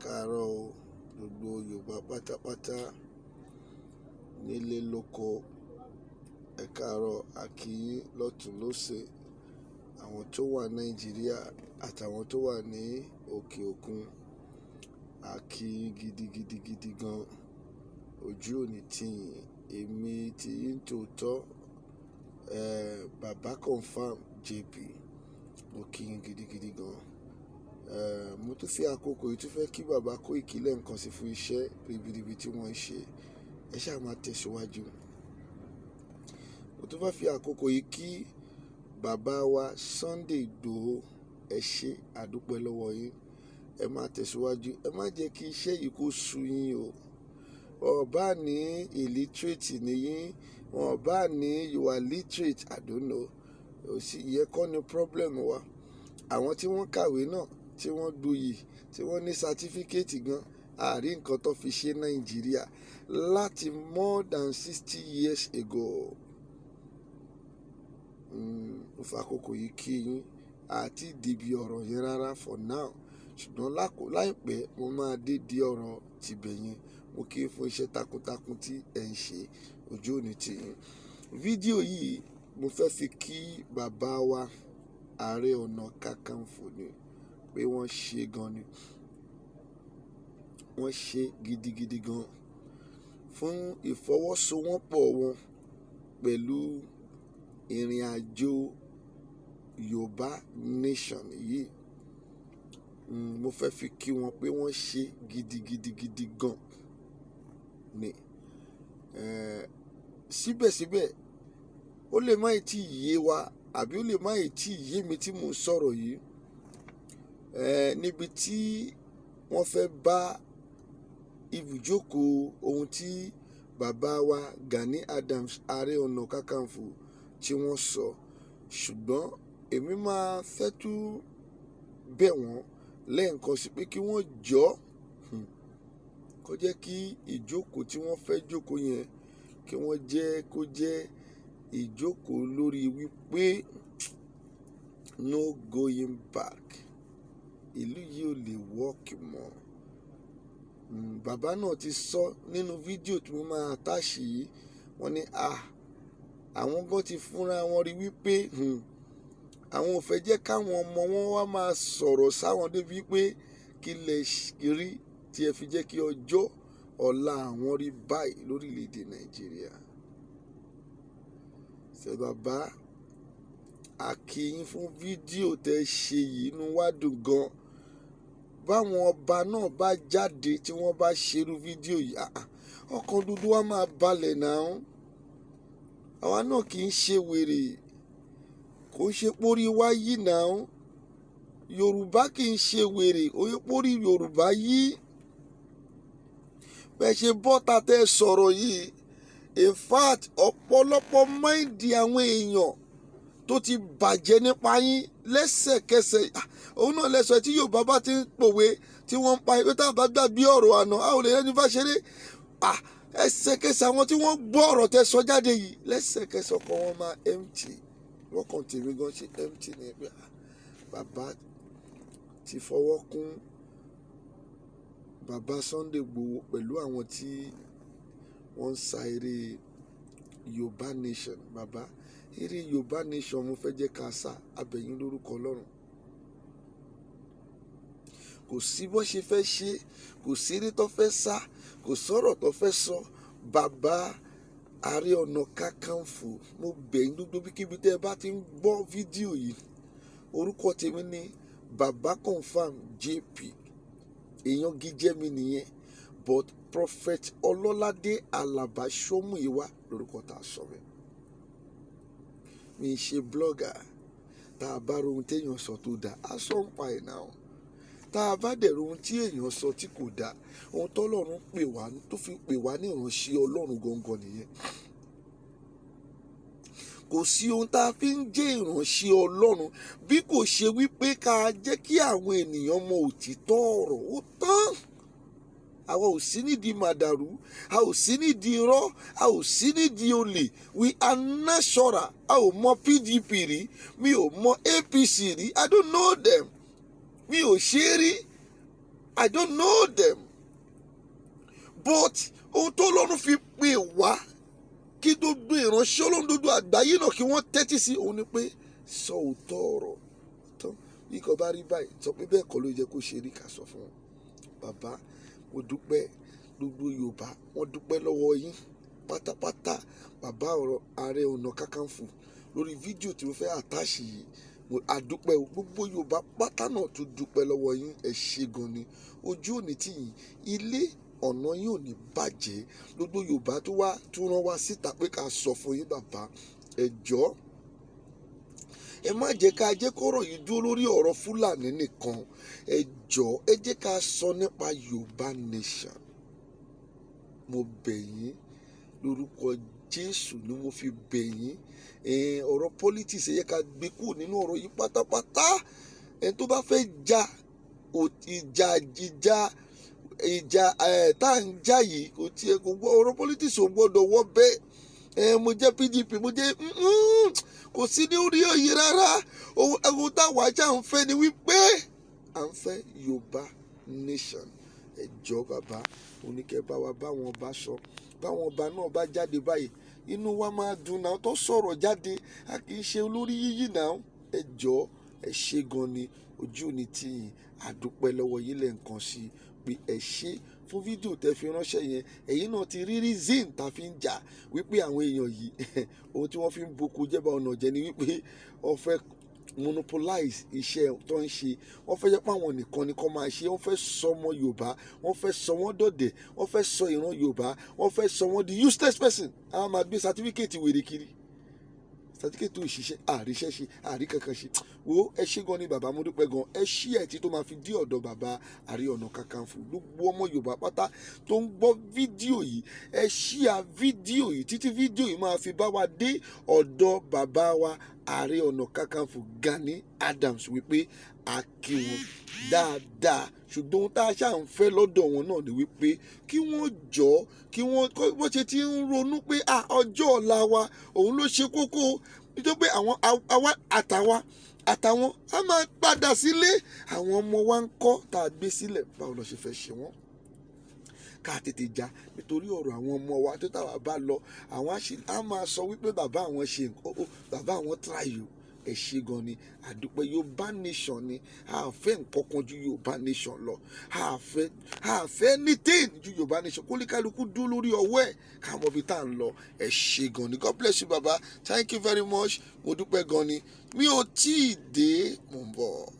káàárọ̀ o gbogbo Yorùbá pátápátá nílé lóko ẹ káàárọ̀ a kí yín lọ́tùn lósì àwọn tó wà Nàìjíríà àtàwọn tó wà ní òkè òkun a kí yín gidigidi gan ojú òní tìyìn èmi tí yín tòótọ́ bàbá confam JP mo kí yín gidigidi gan. Mo tún fi àkókò yìí tún fẹ́ kí bàbá Koiki lẹ́ẹ̀kan sí fún iṣẹ́ ribiribi tí wọ́n ń ṣe ẹ ṣáà máa tẹ̀síwájú. Mo tún fẹ́ fi àkókò yìí kí bàbá wa Sunday Igboho ẹ ṣé àdúpẹ́ lọ́wọ́ yín ẹ máa tẹ̀síwájú ẹ má jẹ́ kí iṣẹ́ yìí kó sú yín o. Ọ̀bá ní illiterate nìyín ọ̀bá ní you are literate I don't know òsì ìyẹn kọ́ ni problem wa. Àwọn tí wọ́n kàwé náà tí wọ́n gboyè tí wọ́n ní sátífíkẹ́ẹ̀tì gan àrí nǹkan tó fi ṣe Nàìjíríà láti more than 60 years ago. Mo fa àkókò yìí kí yín àti ìdìbì ọ̀rọ̀ yẹn rárá for now ṣùgbọ́n láìpẹ́ mo máa dé di ọ̀rọ̀ tibẹ̀ yẹn mo kí n fún iṣẹ́ takuntakun tí ẹ̀ ń ṣe ojú òní tì yín. Fídíò yìí mo fẹ́ fi kí bàbá wa Ààrẹ Ọ̀nà Kakanfò ni pé wọ́n ṣe gan ni wọ́n ṣe gidigidi gan fún ìfọwọ́sowọ́pọ̀ wọn pẹ̀lú ìrìn àjò Yorùbá nation yìí. Mo fẹ́ fi kí wọn pé wọ́n ṣe gidigidi gan ni. Síbẹ̀síbẹ̀ ó lè má tí ì yé wa àbí ó lè má tí ì yé mi tí mo ń sọ̀rọ̀ yìí. Níbi tí wọ́n fẹ́ bá ibùjókòó ohun tí bàbá wa Gani Adams Ààrẹ Ọ̀nà Kakanfò tí wọ́n sọ ṣùgbọ́n èmi máa fẹ́ tún bẹ̀ wọ́n lẹ́ẹ̀kan sí pé kí wọ́n jọ́ kó jẹ́ kí ìjókòó tí wọ́n fẹ́ jókòó yẹn kí wọ́n jẹ́ kó jẹ́ ìjókòó lórí wípé no going back ìlú yìí ò lè wọ́ọ̀kì mọ́. Bàbá náà ti sọ nínú fídíò tí mo máa àtàṣì yìí wọ́n ní àwọn gan ti fúnra wọn rí wípé àwọn ò fẹ́ jẹ́ káwọn ọmọ wọn wá máa sọ̀rọ̀ sáwọn débi pé kí lè rí tí ẹ fi jẹ́ kí ọjọ́ ọ̀la àwọn rí báyìí lórílẹ̀‐èdè Nàìjíríà. Ṣé bàbá a kí yín fún fídíò tẹ́ ṣe yìí inú wa dùn gan. Báwọn ọba náà bá jáde tí wọ́n bá ṣerú fídíò yìí ọkàn dúdú wa máa balẹ̀ náà. Àwa náà kì í ṣe wèrè kò ṣe pórí wá yìí náà. Yorùbá kì í ṣe wèrè òye pórí Yorùbá yìí. Bẹ́ẹ̀ ṣe bọ́ta tẹ́ sọ̀rọ̀ yìí in fact ọ̀pọ̀lọpọ̀ máìndì àwọn èèyàn tó ti bàjẹ́ nípa yín lẹ́sẹ̀kẹsẹ̀ òun náà lẹ́sọ̀ tí Yorùbá bá ti ń pòwe tí wọ́n ń pa ìwé tá a bá gbàgbé ọ̀rọ̀ àná a ò lè rẹ́ni bá ṣeré ẹsẹ̀kẹsẹ̀ àwọn tí wọ́n gbọ́ ọ̀rọ̀ tẹ́ sọ jáde yìí lẹ́sẹ̀kẹsẹ̀ ọkàn wọn máa empty wọ́n kàn tèmi gan ṣe empty ní ẹgbẹ́ bàbá ti fọwọ́ kún bàbá Sunday Igboho pẹ̀lú àwọn tí wọ́n ń sa eré Yorùbá nation bàbá eré Yorùbá nation mo fẹ́ jẹ́ ká sá abẹ̀yìn lórúkọ Ọlọ́run. Kò sí bó ṣe fẹ́ ṣe kò sí eré tó fẹ́ sá kò sọ̀rọ̀ tó fẹ́ sọ bàbá Ààrẹ Ọ̀nà Kakanfò mo bẹ̀yìn gbogbo bíkíbi tẹ́ ẹ bá ti ń gbọ́ fídíò yìí orúkọ tèmi ní bàbá confam JP èèyàn gíjẹ́ mi nìyẹn but Prophet Ọlọ́ládé Àlàbá Ṣómùyíwá lórúkọ tá a sọ mi. Mi ṣe blogger tá a bá rohun téèyàn sọ tó dáa á sọ ń pa ẹ̀ náà tá a bá dẹ̀ rohun tí èèyàn sọ tí kò dáa ohun tọ́lọ́run pè wá tó fi pè wá ní ìránṣẹ́ Ọlọ́run gangan nìyẹn. Kò sí ohun tá a fi ń jẹ́ ìránṣẹ́ Ọlọ́run bí kò ṣe wípé ká jẹ́ kí àwọn ènìyàn mọ òtítọ́ ọ̀rọ̀ ó tán. Àwa ò sí nídìí màdàrú a ò sí nídìí irọ́ a ò sí nídìí olè we are natural a ò mọ PDP rí mi ò mọ APC rí I don't know them mi ò ṣe rí I don't know them. But ohun tó Ọlọ́run fi pè wá kí gbogbo ìránṣẹ́ Ọlọ́run gbogbo àgbáyé náà kí wọ́n tẹ́tí sí òun ni pé sọ òótọ́ ọ̀rọ̀ tán bí kò bá rí báyìí sọ pé bẹ́ẹ̀ kọ́ ló yẹ kó ṣe rí ká sọ fún wọn. Bàbá mo dúpẹ́, gbogbo Yorùbá wọ́n dúpẹ́ lọ́wọ́ yín pátápátá. Bàbá ọ̀rọ̀ Ààrẹ Ọ̀nà Kakanfò lórí fídíò tí mo fẹ́ àtàṣì yìí àdúpẹ́ gbogbo Yorùbá pátá náà tún dúpẹ́ lọ́wọ́ yín. Ẹ ṣé gan ni, ojú òní tì yín, ilé ọ̀nà yín ò ní bàjẹ́. Gbogbo Yorùbá tó wá tún rán wa síta pé ká sọ fún yín bàbá, ẹ jọ̀ọ́ ẹ má jẹ́ ká jẹ́ kọ́rọ̀ yìí dúró lórí ọ̀rọ̀ Fúlàní nìkan. Ẹ jọ̀ọ́ ẹ jẹ́ ká sọ nípa Yorùbá nation. Mo bẹ̀ yín lórúkọ Jésù ni mo fi bẹ̀ yín. Ọ̀rọ̀ politics ẹ yẹ ká gbé kúrò nínú ọ̀rọ̀ yìí pátápátá. Ẹni tó bá fẹ́ ìjà tá à ń jà yìí kò tiẹ̀ kò gbọ́ ọ̀rọ̀ politics ò gbọ́dọ̀ wọ́ bẹ́ẹ̀. Mo jẹ́ PDP, mo jẹ́ kò sí ní orí òye rárá. Ohun táwa ṣá ń fẹ́ ni wípé à ń fẹ́ Yorùbá nation. Ẹ jọ̀ọ́ bàbá oníkẹ́ bá wa báwọn ọba sọ, báwọn ọba náà bá jáde báyìí inú wa máa dùn náà tó sọ̀rọ̀ jáde. A kì í ṣe olórí yíyí náà. Ẹ jọ̀ọ́ ẹ ṣé gan ni, ojú ni tì yín. Àdúpẹ́ lọ́wọ́ yín lẹ́ẹ̀kan sí pé ẹ ṣé fún fídíò tẹ́ fi ránṣẹ́ yẹn. Ẹ̀yin náà ti rí reason tá fi ń jà wípé àwọn èèyàn yìí ohun tí wọ́n fi ń boko jẹ́bà ọ̀nà jẹ́ ni wípé wọ́n fẹ́ monopolize iṣẹ́ tó ń ṣe. Wọ́n fẹ́ jẹ́ pé àwọn nìkan ni kó máa ṣe. Wọ́n fẹ́ sọ ọmọ Yorùbá, wọ́n fẹ́ sọ wọ́n dọ̀dẹ̀, wọ́n fẹ́ sọ ìran Yorùbá, wọ́n fẹ́ sọ wọ́n di useless person. Àwọn máa gbé certificate wèrè kiri, certificate òṣìṣẹ́ àríṣẹ́ ṣe àrí kankan ṣe. Wo ẹ ṣé gan ni bàbá, mo dúpẹ́ gan. Ẹ ṣí ẹ̀ tí tó máa fi dé ọ̀dọ̀ bàbá Ààrẹ Ọ̀nà Kakanfò. Gbogbo ọmọ Yorùbá pátá tó ń gbọ́ fídíò yìí, ẹ ṣí à fídíò yìí títí fídíò yìí máa fi bá wa dé ọ̀dọ̀ bàbá wa Ààrẹ Ọ̀nà Kakanfò Gani Adams wípé a kí wọn dáadáa. Ṣùgbọ́n ohun tá a ṣáà ń fẹ́ lọ́dọ̀ wọn náà ni wípé kí wọ́n jọ̀ọ́ kí wọ́n bó ṣe ti ń ronú pé ọjọ́ ọ̀la wa òun ló ṣe kókó. Nítorí pé àtàwọn a máa padà sílé. Àwọn ọmọ wa ń kọ́ tá a gbé sílẹ̀, báwo lọ ṣe fẹ́ ṣe wọ́n? Ká tètè já nítorí ọ̀rọ̀ àwọn ọmọ wa tó táwa bá lọ àwọn á máa sọ wípé bàbá àwọn ṣe nǹkan, bàbá àwọn try o. Ẹ ṣé gan ni, àdúpẹ́. Yorùbá nation ni, a fẹ́ nǹkan kan ju Yorùbá nation lọ. A fẹ́ anything ju Yorùbá nation. Kólíkálukú dúró lórí ọwọ́ ẹ̀ ká mọ ibi tá à ń lọ. Ẹ ṣé gan ni. God bless you baba. Thank you very much. Mo dúpẹ́ gan ni. Mi ò tí ì dé, mo ń bọ̀.